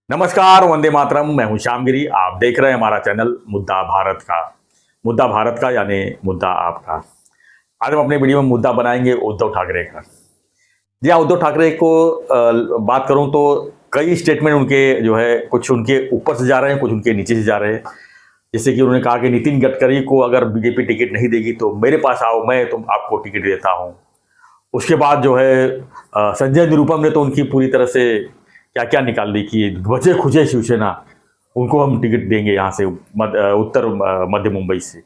नमस्कार, वंदे मातरम। मैं हूं श्यामगिरी। आप देख रहे हैं हमारा चैनल मुद्दा भारत का यानी मुद्दा आपका। आज हम अपने वीडियो में मुद्दा बनाएंगे उद्धव ठाकरे का। जी हाँ, उद्धव ठाकरे को बात करूं तो कई स्टेटमेंट उनके जो है कुछ उनके ऊपर से जा रहे हैं, कुछ उनके नीचे से जा रहे हैं। जैसे कि उन्होंने कहा कि नितिन गडकरी को अगर बीजेपी टिकट नहीं देगी तो मेरे पास आओ, मैं तुम आपको टिकट देता हूं। उसके बाद जो है संजय निरुपम ने तो उनकी पूरी तरह से क्या क्या निकाल दी कि बचे खुचे शिवसेना, उनको हम टिकट देंगे यहाँ से उत्तर मध्य मुंबई से।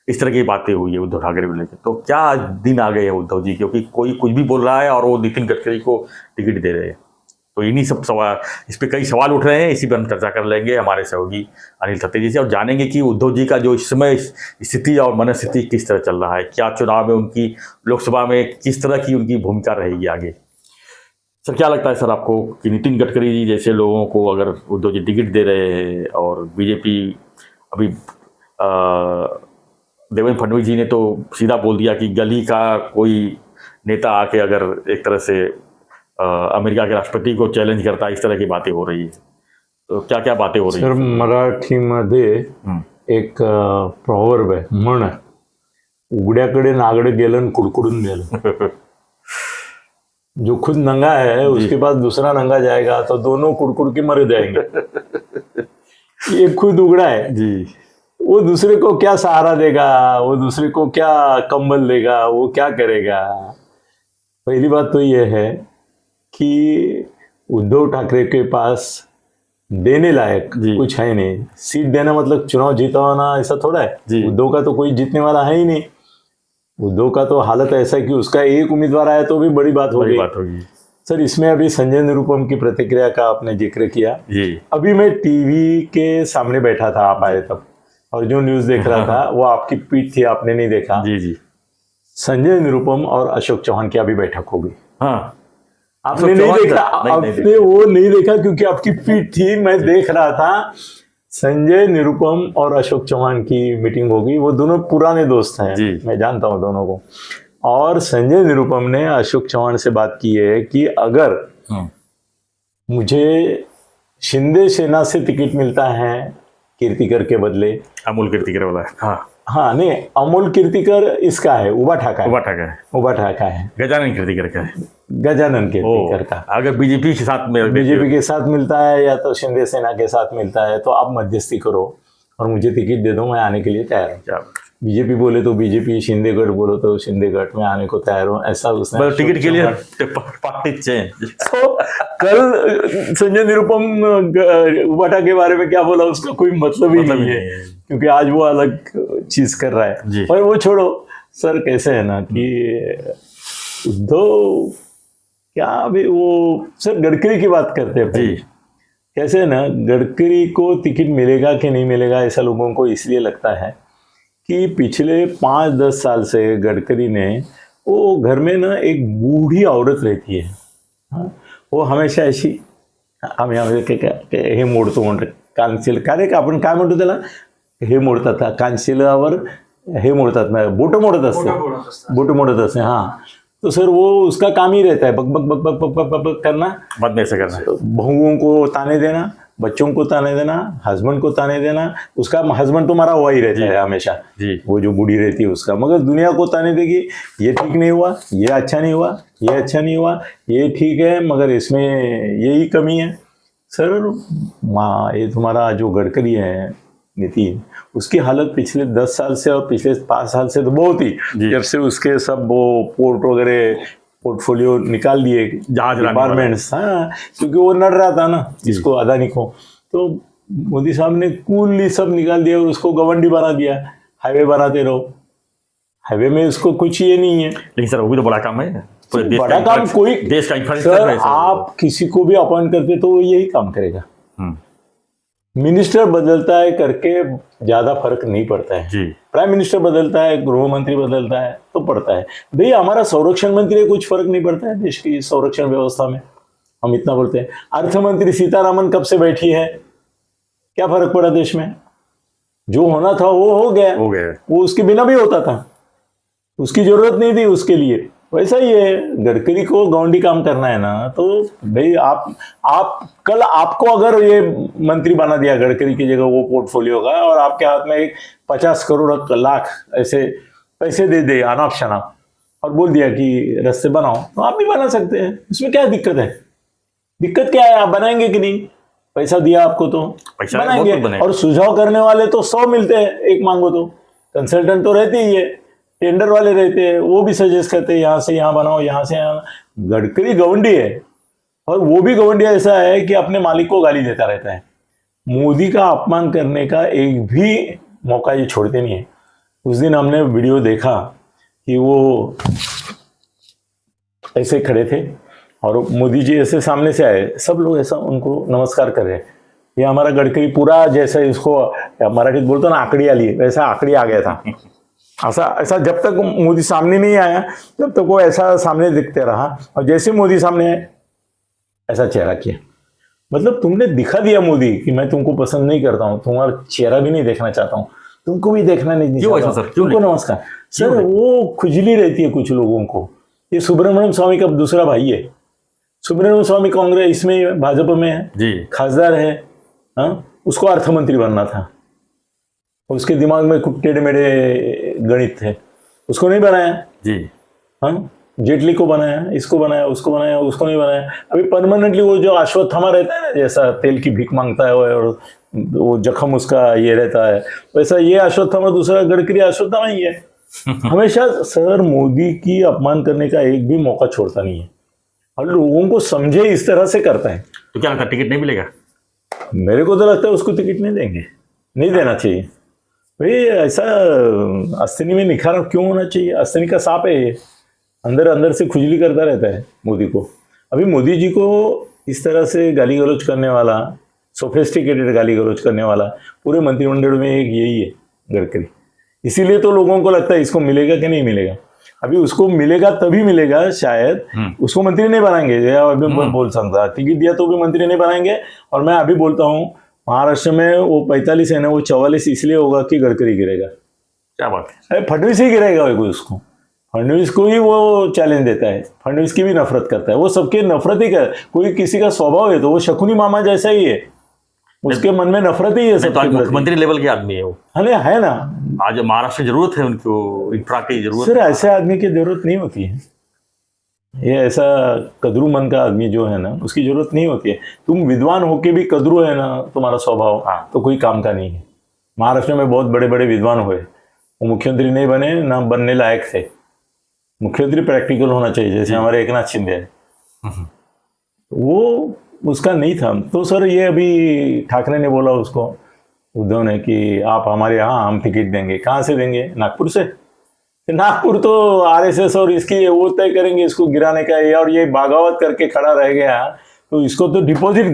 इस तरह की बातें हुई है उद्धव ठाकरे को लेकर। तो क्या दिन आ गए हैं उद्धव जी, क्योंकि कोई कुछ भी बोल रहा है और वो नितिन गडकरी को टिकट दे रहे हैं। तो इन्हीं सब सवाल, इस पर कई सवाल उठ रहे हैं। इसी पर हम चर्चा कर लेंगे हमारे सहयोगी अनिल खत्री जी से और जानेंगे कि उद्धव जी का जो इस समय स्थिति और मनस्थिति किस तरह चल रहा है, क्या चुनाव में उनकी लोकसभा में किस तरह की उनकी भूमिका रहेगी आगे। सर, क्या लगता है सर आपको कि नितिन गडकरी जी जैसे लोगों को अगर उद्धव जी टिकट दे रहे हैं और बीजेपी अभी देवेंद्र फडणवीस जी ने तो सीधा बोल दिया कि गली का कोई नेता आके अगर एक तरह से अमेरिका के राष्ट्रपति को चॅलेंज करता है, इस तरह की बातें हो रही है। तो क्या क्या बातें हो रही सर, मराठीमध्ये एक प्रॉवर्ब आहे, म्हण आहे, उघड्याकडे नागडं गेलं आणि कुडकुडून गेलं. जो खुद नंगा है उसके पास दूसरा नंगा जाएगा तो दोनों कुड़कुड़ के मर जाएंगे. ये खुद उगड़ा है जी, वो दूसरे को क्या सहारा देगा, वो दूसरे को क्या कंबल देगा, वो क्या करेगा. पहली बात तो ये है कि उद्धव ठाकरे के पास देने लायक कुछ है नहीं. सीट देना मतलब चुनाव जीतवाना ऐसा थोड़ा है. उद्धव का तो कोई जीतने वाला है ही नहीं. उद्धव का तो हालत ऐसा है कि उसका एक उम्मीदवार आया तो भी बड़ी बात होगी. सर, इसमें अभी संजय निरुपम की प्रतिक्रिया का आपने जिक्र किया. अभी मैं टीवी के सामने बैठा था, आप आए तब, और जो न्यूज देख रहा था वो आपकी पीठ थी, आपने नहीं देखा. जी. संजय निरुपम और अशोक चौहान की अभी बैठक होगी. हाँ, आपने नहीं देखा. आपने वो नहीं देखा क्योंकि आपकी पीठ थी. मैं देख रहा था संजय निरुपम और अशोक चौहान की मीटिंग होगी. वो दोनों पुराने दोस्त हैं, मैं जानता हूं दोनों को. और संजय निरुपम ने अशोक चौहान से बात की है कि अगर मुझे शिंदे सेना से टिकट मिलता है कीर्तिकर के बदले, अमोल कीर्तिकर वाला, हाँ नहीं, अमोल कीर्तिकर इसका है, उबा ठाका है. गजानन कीर्तिकर का है. गजानन कीर्तिकर का. अगर बीजेपी के साथ मिलता है या तो शिंदे सेना के साथ मिलता है तो आप मध्यस्थी करो और मुझे टिकट दे दो, मैं आने के लिए तैयार हूँ. बीजेपी बोले तो बीजेपी, शिंदे गढ़ बोलो तो शिंदे गढ़, में आने को तैयार हूँ, ऐसा उसने टिकट के लिए पार्टी चेंज. तो कल संजय निरुपम उबाटा के बारे में क्या बोला उसका कोई मतलब ही नहीं है, क्योंकि आज वो अलग चीज कर रहा है. और वो छोड़ो सर, कैसे है ना कि उद्धव क्या, अभी वो सर गडकरी की बात करते हैं जी. कैसे है ना, गडकरी को टिकट मिलेगा कि नहीं मिलेगा ऐसा लोगों को इसलिए लगता है कि पिछले 5-10 साल से गडकरी ने, वो घर में ना एक बूढ़ी औरत रहती है. वो हमेशा अशी, आम्ही हे मोडतो म्हणतो कानशिल, का रे, आपण काय म्हणतो त्याला, हे मोडतात कानशिलावर, हे मोडतात ना, बोट मोडत असते. हाँ, तो सर वो उसका काम ही रहता है बक बक बक बक बक बक बक करना, बदमे से करना, बहुओं को ताने देना, बच्चों को ताने देना, हस्बैंड को ताने देना. उसका हस्बैंड तो मारा हुआ ही रहता है हमेशा. वो जो बूढ़ी रहती है उसका, मगर दुनिया को ताने देगी, ये ठीक नहीं हुआ, ये अच्छा नहीं हुआ, ये अच्छा नहीं हुआ, ये ठीक है मगर इसमें यही कमी है. सर ये तुम्हारा जो गडकरी है नितिन, उसकी हालत पिछले 10 साल से और पिछले 5 साल से तो बहुत ही, जब से उसके सब वो पोर्ट वगैरह पोर्टफोलियो निकाल दिए, जहाज डिपार्टमेंट्स, हाँ, क्योंकि वो नड़ रहा था ना जिसको अदानी को, तो मोदी साहब ने कूलली सब निकाल दिया और उसको गवर्नडी बना दिया. हाईवे बनाते रहो, हाईवे में उसको कुछ ये नहीं है. लेकिन सर वो भी तो बड़ा काम है. बड़ा काम कोई देश का इंफ्रास्ट्रक्चर है. आप किसी को भी अपॉइंट करते तो वो यही काम करेगा. मिनिस्टर बदलता है करके ज्यादा फर्क नहीं पड़ता है. प्राइम मिनिस्टर बदलता है, गृह मंत्री बदलता है तो पड़ता है. भाई हमारा संरक्षण मंत्री, कुछ फर्क नहीं पड़ता है देश की संरक्षण व्यवस्था में, हम इतना बोलते हैं. अर्थ मंत्री सीतारामन कब से बैठी है, क्या फर्क पड़ा देश में. जो होना था वो हो गया. वो उसके बिना भी होता था, उसकी जरूरत नहीं थी उसके लिए. वैसा ही है, गडकरी को गौंडी काम करना है ना, तो भाई आप कल आपको अगर ये मंत्री बना दिया गडकरी की जगह, वो पोर्टफोलियो का, और आपके हाथ में एक 50 करोड़ लाख ऐसे पैसे दे दे अनाप शनाप और बोल दिया कि रास्ते बनाओ, तो आप भी बना सकते हैं। इसमें क्या दिक्कत है? दिक्कत क्या है? आप बनाएंगे कि नहीं? पैसा दिया आपको तो बनाएंगे। और सुझाव करने वाले तो 100 मिलते हैं, एक मांगो तो। कंसल्टेंट तो रहते ही है, टेंडर वाले रहते हैं, वो भी सजेस्ट करते हैं यहाँ से यहाँ बनाओ, यहाँ से यहाँ। गडकरी गवंडी है, और वो भी गवंडी ऐसा है कि अपने मालिक को गाली देता रहता है। मोदी का अपमान करने का एक भी मौका ये छोड़ते नहीं है। उस दिन हमने वीडियो देखा कि वो ऐसे खड़े थे और मोदी जी ऐसे सामने से आए, सब लोग ऐसा उनको नमस्कार कर रहे हैं। ये हमारा गडकरी पूरा जैसे इसको मराठीत बोलते ना आकड़ी आली, वैसा आकड़ी आ गया था। ऐसा जब तक मोदी सामने नहीं आया तब तक वो ऐसा सामने दिखते रहा, और जैसे मोदी सामने आए ऐसा चेहरा किया। मतलब तुमने दिखा दिया मोदी कि मैं तुमको पसंद नहीं करता हूँ, तुम्हारा चेहरा भी नहीं देखना चाहता हूँ, तुमको भी देखना नहीं चाहता हूँ, तुमको नमस्कार। सर वो खुजली रहती है कुछ लोगों को। ये सुब्रमण्यम स्वामी का दूसरा भाई है। सुब्रमण्यम स्वामी कांग्रेस इसमें भाजपा में है जी, खासदार है। हाँ, उसको अर्थमंत्री बनना था, उसके दिमाग में कुछ टेढ़े मेढ़े गणित थे, उसको नहीं बनाया जी। हाँ, जेटली को बनाया, इसको बनाया, उसको बनाया, उसको नहीं बनाया। अभी परमानेंटली वो जो अश्वत्थामा रहता है ना, जैसा तेल की भीख मांगता है और वो जख्म उसका ये रहता है, वैसा ये अश्वत्थामा दूसरा गडकरी अश्वत्थामा ही है। हमेशा सर मोदी की अपमान करने का एक भी मौका छोड़ता नहीं है, और लोगों को समझे इस तरह से करता है। तो क्या लगता है टिकट नहीं मिलेगा? मेरे को तो लगता है उसको टिकट नहीं देंगे, नहीं देना चाहिए भाई। ऐसा अस्तिनी में निखार क्यों होना चाहिए? अस्तिनी का सांप है ये, अंदर अंदर से खुजली करता रहता है मोदी को। अभी मोदी जी को इस तरह से गाली गलौज करने वाला, सोफिस्टिकेटेड गाली गलौज करने वाला पूरे मंत्रिमंडल में एक यही है, गडकरी। इसीलिए तो लोगों को लगता है इसको मिलेगा कि नहीं मिलेगा। अभी उसको मिलेगा तभी मिलेगा शायद, उसको मंत्री नहीं बनाएंगे। अभी बोल सकता, टिकट दिया तो भी मंत्री नहीं बनाएंगे। और मैं अभी बोलता हूँ महाराष्ट्र में वो 45 है ना, वो 44 इसलिए होगा कि गडकरी गिरेगा। क्या बात है? फडणवीस ही गिरेगा उसको। फडणवीस को ही वो चैलेंज देता है, फडणवीस की भी नफरत करता है, वो सबके नफरत ही कर। कोई किसी का स्वभाव है तो वो शकुनी मामा जैसा ही है, उसके मन में नफरत ही है सब। तो मुख्यमंत्री लेवल के आदमी है वो, है ना। आज महाराष्ट्र में जरूरत है उनको, इंफ्रा की जरूरत। सर ऐसे आदमी की जरूरत नहीं होती है। ये ऐसा कदरू मन का आदमी जो है ना, उसकी जरूरत नहीं होती है। तुम विद्वान होके भी कदरू है ना तुम्हारा स्वभाव, तो कोई काम का नहीं है। महाराष्ट्र में बहुत बड़े बड़े विद्वान हुए, वो मुख्यमंत्री नहीं बने, ना बनने लायक थे। मुख्यमंत्री प्रैक्टिकल होना चाहिए, जैसे हमारे एकनाथ शिंदे है, वो उसका नहीं था। तो सर ये अभी ठाकरे ने बोला उसको, उद्धव ने, कि आप हमारे यहाँ हम टिकट देंगे। कहाँ से देंगे? नागपुर से। नागपुर तो आरएसएस और इसकी वो तय करेंगे इसको गिराने का, और ये बगावत करके खड़ा रह गया तो इसको तो डिपॉजिट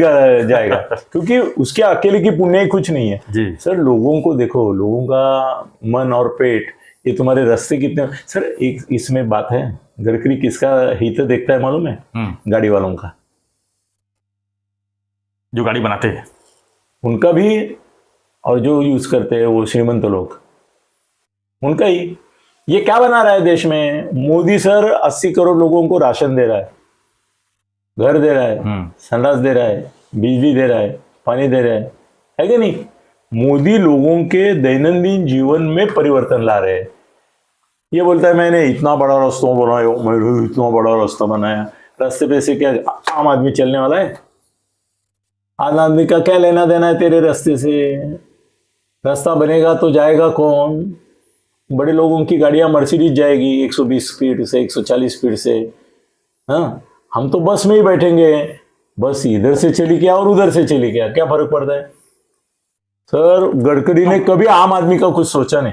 जाएगा, क्योंकि उसके अकेले की पुण्य ही कुछ नहीं है जी। सर लोगों को देखो, लोगों का मन और पेट, ये तुम्हारे रास्ते कितने। सर एक इसमें बात है, गडकरी किसका हित देखता है मालूम है? गाड़ी वालों का, जो गाड़ी बनाते हैं उनका भी, और जो यूज करते हैं वो श्रीमंत लोग, उनका ही। ये क्या बना रहा है देश में? मोदी सर 80 करोड़ लोगों को राशन दे रहा है, घर दे रहा है, संडास दे रहा है, बिजली दे रहा है, पानी दे रहा है कि नहीं? मोदी लोगों के दैनंदिन जीवन में परिवर्तन ला रहे हैं। ये बोलता है मैंने इतना बड़ा रास्ता बनाया, मैंने इतना बड़ा रास्ता बनाया। रास्ते पे से क्या आम आदमी चलने वाला है? आम आदमी का क्या लेना देना है तेरे रास्ते से? रास्ता बनेगा तो जाएगा कौन? बड़े लोगों की गाड़ियां मर्सिडीज जाएगी 120 स्पीड से, 140 स्पीड से। हाँ, हम तो बस में ही बैठेंगे, बस इधर से चली गया और उधर से चली गया, क्या फर्क पड़ता है? सर गडकरी ने कभी आम आदमी का कुछ सोचा नहीं,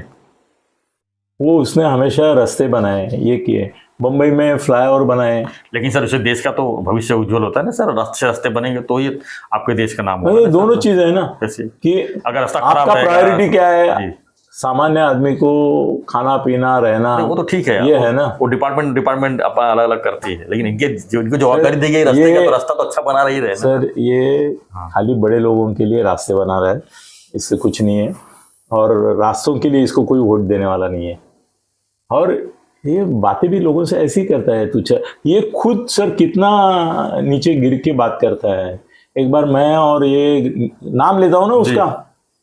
वो उसने हमेशा रास्ते बनाए, ये किए। बम्बई में फ्लाईओवर बनाए। लेकिन सर उससे देश का तो भविष्य उज्जवल होता है ना सर, रास्ते बनेंगे तो ही आपके देश का नाम होगा। दोनों चीज है ना, कि अगर रास्ता आपका प्रायोरिटी क्या है? सामान्य आदमी को खाना पीना रहना, वो तो ठीक है, ये है ना। वो डिपार्टमेंट अपना अलग अलग करती है, लेकिन इनके जो जवाबदारी दी गई रास्ते का, तो रास्ता तो अच्छा बना रही है सर। ये खाली बड़े लोगों के लिए रास्ते बना रहा है, इससे कुछ नहीं है। और रास्तों के लिए इसको कोई वोट देने वाला नहीं है। और ये बातें भी लोगों से ऐसी करता है तुझे। ये खुद सर कितना नीचे गिर के बात करता है। एक बार मैं और ये नाम लेता हूँ ना उसका,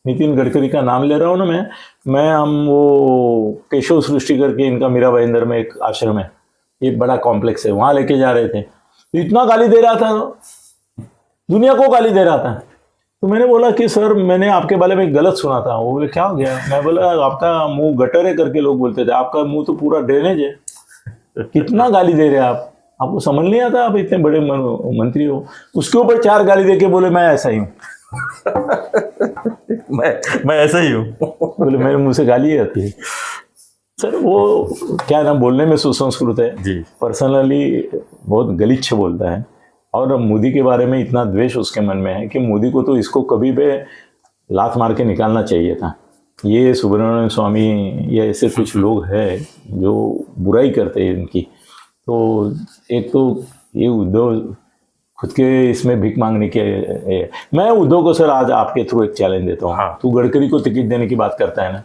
नितिन गडकरी का नाम ले रहा हूँ ना मैं हम वो केशव सृष्टि करके इनका मीरा भाईंदर में एक आश्रम है, ये बड़ा कॉम्प्लेक्स है, वहां लेके जा रहे थे, इतना गाली दे रहा था, दुनिया को गाली दे रहा था। तो मैंने बोला कि सर मैंने आपके बारे में गलत सुना था। वो बोले क्या हो गया? मैं बोला आपका मुंह गटर है करके लोग बोलते थे, आपका मुंह तो पूरा ड्रेनेज है, कितना गाली दे रहे हैं आप, आपको समझ नहीं आता, आप इतने बड़े मंत्री हो। उसके ऊपर 4 गाली दे के बोले मैं ऐसा ही हूँ। मैं ऐसा ही हूँ। बोले मेरे मुंह से गाली आती है। सर वो क्या ना, बोलने में सुसंस्कृत है जी, पर्सनली बहुत गलीच्छ बोलता है। और मोदी के बारे में इतना द्वेष उसके मन में है कि मोदी को तो इसको कभी भी लात मार के निकालना चाहिए था। ये सुब्रमण्यम स्वामी ये ऐसे कुछ लोग हैं जो बुराई करते हैं इनकी। तो एक तो ये उद्धव खुद के इसमें भीख मांगने के, मैं उद्धव को सर आज आपके थ्रू एक चैलेंज देता हूँ। हाँ। तू गडकरी को टिकट देने की बात करता है ना,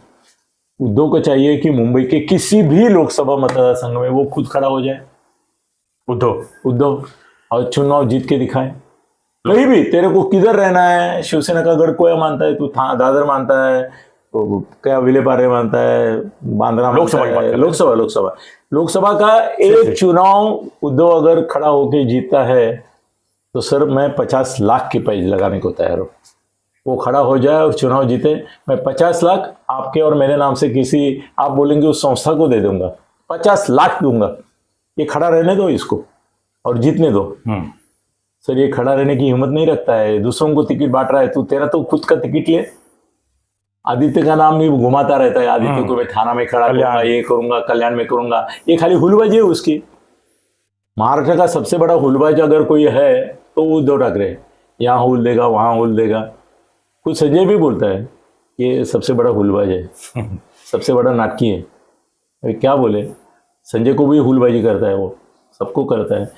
उद्धव को चाहिए कि मुंबई के किसी भी लोकसभा मतदार संघ में वो खुद खड़ा हो जाए, उद्धव और चुनाव जीत के दिखाए। कहीं भी तेरे को किधर रहना है, शिवसेना का गढ़ कोया मानता है, तू दादर मानता है, तो क्या विलेपार्ले मानता है, बांद्रा लोकसभा का एक चुनाव उद्धव अगर खड़ा होके जीतता है तो सर मैं 50 लाख की प्राइज लगाने को तैयार हूँ। वो खड़ा हो जाए और चुनाव जीते, मैं 50 लाख आपके और मेरे नाम से किसी आप बोलेंगे उस संस्था को दे दूंगा, 50 लाख दूंगा। ये खड़ा रहने दो इसको और जीतने दो। सर ये खड़ा रहने की हिम्मत नहीं रखता है, दूसरों को टिकट बांट रहा है। तू तेरा तो खुद का टिकट ले। आदित्य का नाम भी घुमाता रहता है, आदित्य को मैं थाना में खड़ा करूंगा, ये करूंगा, कल्याण में करूंगा। ये खाली हुलबाजी है उसकी। महाराष्ट्र का सबसे बड़ा हुलबाज अगर कोई है तो उद्धव ठाकरे, यहाँ हुल देगा वहां हुल देगा। कुछ संजय भी बोलता है ये सबसे बड़ा हुलबाज है, सबसे बड़ा नाटकी है। अरे क्या बोले, संजय को भी हुलबाजी करता है, वो सबको करता है।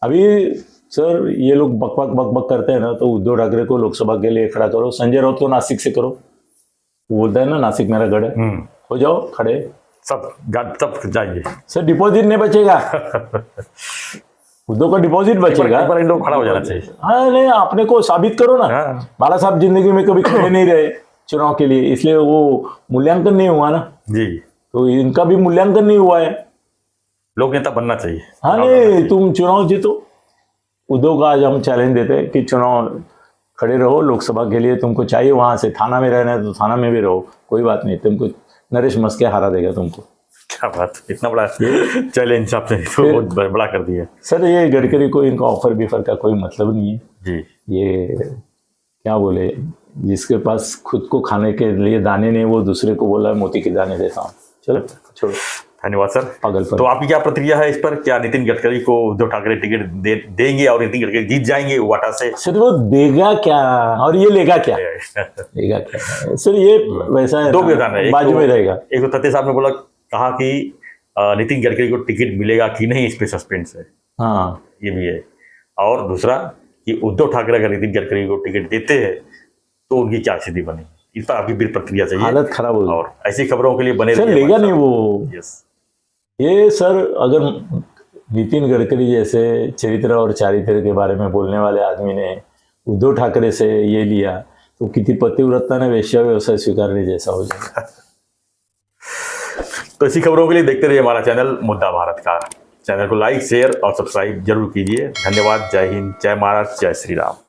अभी सर ये लोग बक करते हैं ना, तो उद्धव ठाकरे को लोकसभा के लिए खड़ा करो। संजय राउत को नासिक से करो, वो बोलता है ना नासिक मेरा गढ़ है, हो जाओ खड़े, सब जाएंगे। सर डिपॉजिट नहीं बचेगा, उद्धव का डिपॉजिट बचेगा, पर इन लोग खड़ा हो जाना चाहिए। हाँ नहीं, अपने को साबित करो ना। बाला साहब जिंदगी में कभी खड़े नहीं रहे चुनाव के लिए, इसलिए वो मूल्यांकन नहीं हुआ ना जी, तो इनका भी मूल्यांकन नहीं हुआ है। लोक नेता बनना चाहिए। हाँ नहीं, तुम चुनाव जीतो। उद्धव का आज हम चैलेंज देते हैं कि चुनाव खड़े रहो लोकसभा के लिए, तुमको चाहिए वहां से थाना में रहना है तो थाना में भी रहो, कोई बात नहीं, तुमको नरेश मस्के हरा देगा तुमको। क्या बात, इतना बड़ा चैलेंज आपने तो बहुत बड़ा कर दिया। सर ये गडकरी को इनका ऑफर बीफर का कोई मतलब नहीं है जी। ये क्या बोले, जिसके पास खुद को खाने के लिए दाने नहीं, वो दूसरे को बोला मोती के दाने देता हूँ। चलो छोड़ो, धन्यवाद सर। पागल पर। तो आपकी क्या प्रतिक्रिया है इस पर? क्या नितिन गडकरी को उद्धव ठाकरे टिकट देंगे और नितिन गडकरी जीत जाएंगे वाटा से? सर वो देगा क्या और ये लेगा क्या? लेगा क्या सर, ये वैसा है, दो विधान है, बाजू में रहेगा। एक तो तथ्य साहब ने बोला, कहा कि नितिन गडकरी को टिकट मिलेगा कि नहीं, इस पे सस्पेंस है। हाँ ये भी है। और दूसरा कि उद्धव ठाकरे अगर नितिन गडकरी को टिकट देते हैं तो उनकी क्या स्थिति बनेगी, इस पर आपकी भी प्रतिक्रिया चाहिए। हालत खराब हो, और ऐसी खबरों के लिए बने सर लेगा नहीं वो। यस, ये सर अगर नितिन गडकरी जैसे चरित्र और चारित्र के बारे में बोलने वाले आदमी ने उद्धव ठाकरे से ये लिया तो किसी पतिव्रता ने वेश्या व्यवसाय स्वीकारने जैसा हो जाएगा। तो ऐसी खबरों के लिए देखते रहिए हमारा चैनल मुद्दा भारत का। चैनल को लाइक, शेयर और सब्सक्राइब जरूर कीजिए। धन्यवाद। जय हिंद, जय महाराष्ट्र, जय श्री राम।